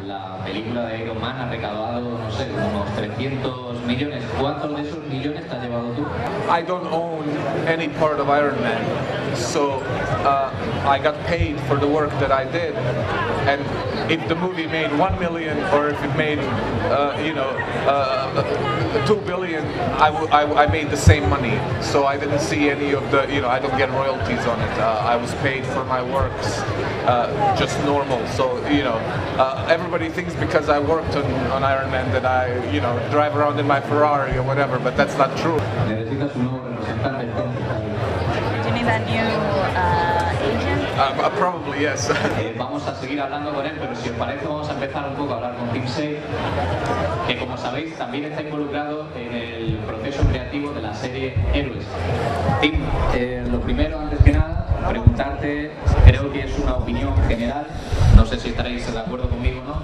la película de Iron Man ha recaudado, no sé, unos 300 millones. ¿Cuántos de esos millones te has llevado tú? I don't own any part of Iron Man, so I got paid for the work that I did. And if the movie made 1 million or if it made, 2 billion, I made the same money. So I didn't see any of the, I don't get royalties on it. I was paid for my works, just normal. So, everybody thinks because I worked on Iron Man that I, drive around in my Ferrari or whatever, but that's not true. Necesitas un nuevo representante entonces. Do you need a new agent? Probably, yes. Vamos a seguir hablando con él, pero si os parece vamos a empezar un poco a hablar con Tim Say, que como sabéis también está involucrado en el proceso creativo de la serie Héroes. Tim, lo primero, antes que nada, preguntarte, creo que es una opinión general, no sé si estaréis de acuerdo conmigo o no,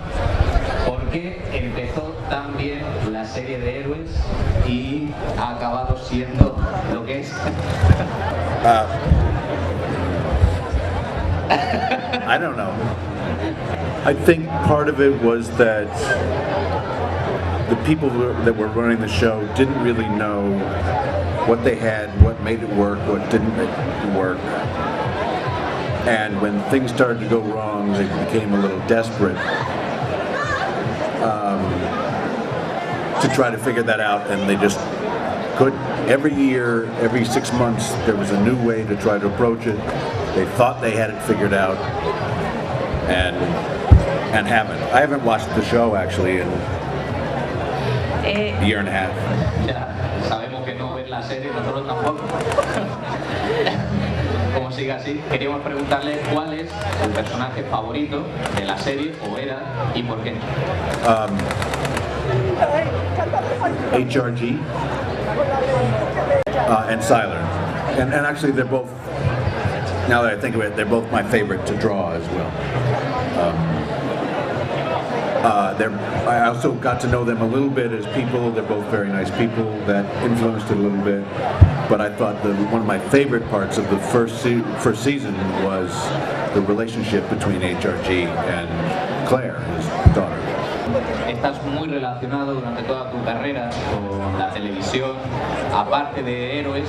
¿por qué empezó tan bien la serie de Héroes y ha acabado siendo lo que es? I don't know. I think part of it was that the people that were running the show didn't really know what they had, what made it work, what didn't make it work. And when things started to go wrong, they became a little desperate to try to figure that out, and they just couldn't. Every year, every 6 months, there was a new way to try to approach it. They thought they had it figured out, and haven't. I haven't watched the show actually in a year and a half. Ya, sabemos que no ves la serie, nosotros tampoco. Como sigue así, queríamos preguntarle cuál es su personaje favorito de la serie, o era, y por qué. HRG and Siler. And actually they're both, now that I think of it, they're both my favorite to draw as well. I also got to know them a little bit as people. They're both very nice people. That influenced it a little bit. But I thought that one of my favorite parts of the first season was the relationship between HRG and Claire, his daughter. Estás muy relacionado durante toda tu carrera con la televisión. Aparte de Héroes,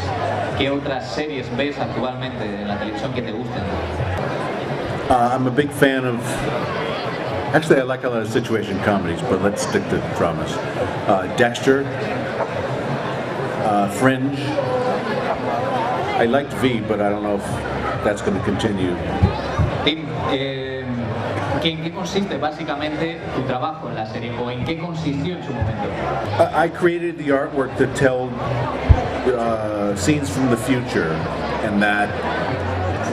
¿qué otras series ves actualmente en la televisión que te gusten? I'm a big fan of, actually I like a lot of situation comedies, but let's stick to dramas. Dexter, Fringe. I liked V, but I don't know if that's going to continue. Tim, ¿en qué consiste básicamente tu trabajo en la serie, o en qué consistió en su momento? I created the artwork that told scenes from the future, and that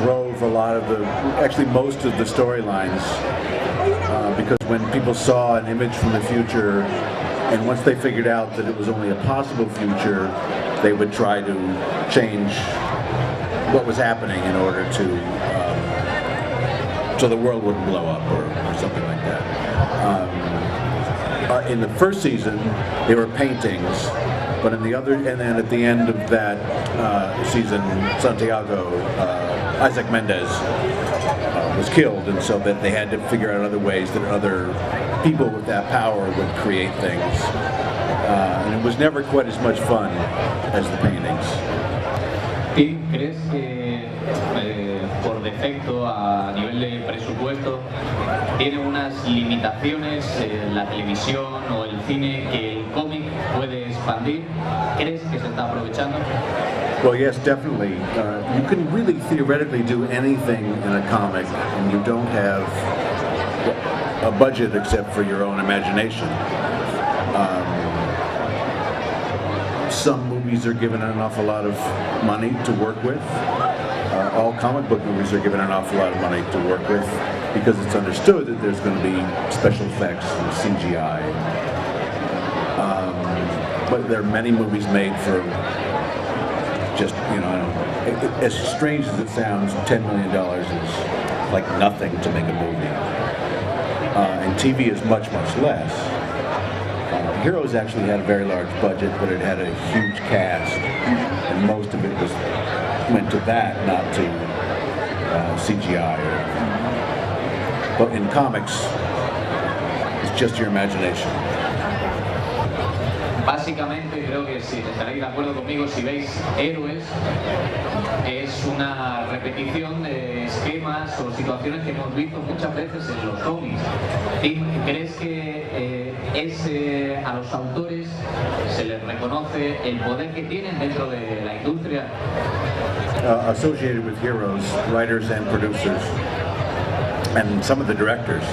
drove a lot of the, actually most of the storylines, because when people saw an image from the future, and once they figured out that it was only a possible future, they would try to change what was happening in order to so the world wouldn't blow up or something like that. In the first season, they were paintings, but in the other, and then at the end of that season, Santiago, Isaac Mendez, was killed, and so that they had to figure out other ways that other people with that power would create things. And it was never quite as much fun as the paintings. ¿Crees que por defecto, a nivel de presupuesto, tiene unas limitaciones la televisión o el cine que el cómic puede expandir? ¿Crees que se está aprovechando? Well, yes, definitely. You can really theoretically do anything in a comic, and you don't have a budget except for your own imagination. Some movies are given an awful lot of money to work with. All comic book movies are given an awful lot of money to work with because it's understood that there's going to be special effects and CGI. But there are many movies made for just, as strange as it sounds, $10 million is like nothing to make a movie. And TV is much, much less. Heroes actually had a very large budget, but it had a huge cast, and most of it went to that, not to CGI. But in comics, just your imagination. Básicamente, creo que si estaréis de acuerdo conmigo, si veis Héroes, es una repetición de esquemas o situaciones que hemos visto muchas veces en los cómics. ¿Crees que a los autores se les reconoce el poder que tienen dentro de la industria? Associated with Heroes, writers and producers, and some of the directors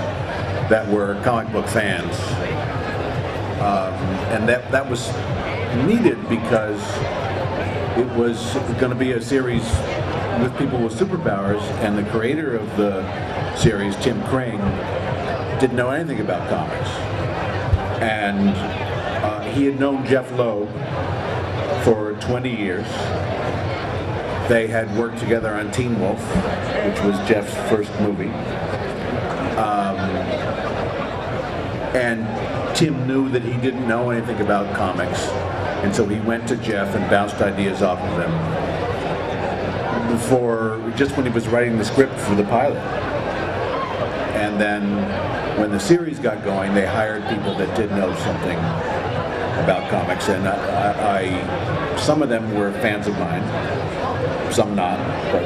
that were comic book fans. And that was needed because it was going to be a series with people with superpowers, and the creator of the series, Tim Crane, didn't know anything about comics. And he had known Jeff Loeb for 20 years. They had worked together on Teen Wolf, which was Jeff's first movie. And Tim knew that he didn't know anything about comics, and so he went to Jeff and bounced ideas off of him just when he was writing the script for the pilot. And then when the series got going, they hired people that did know something about comics, and some of them were fans of mine, some not, but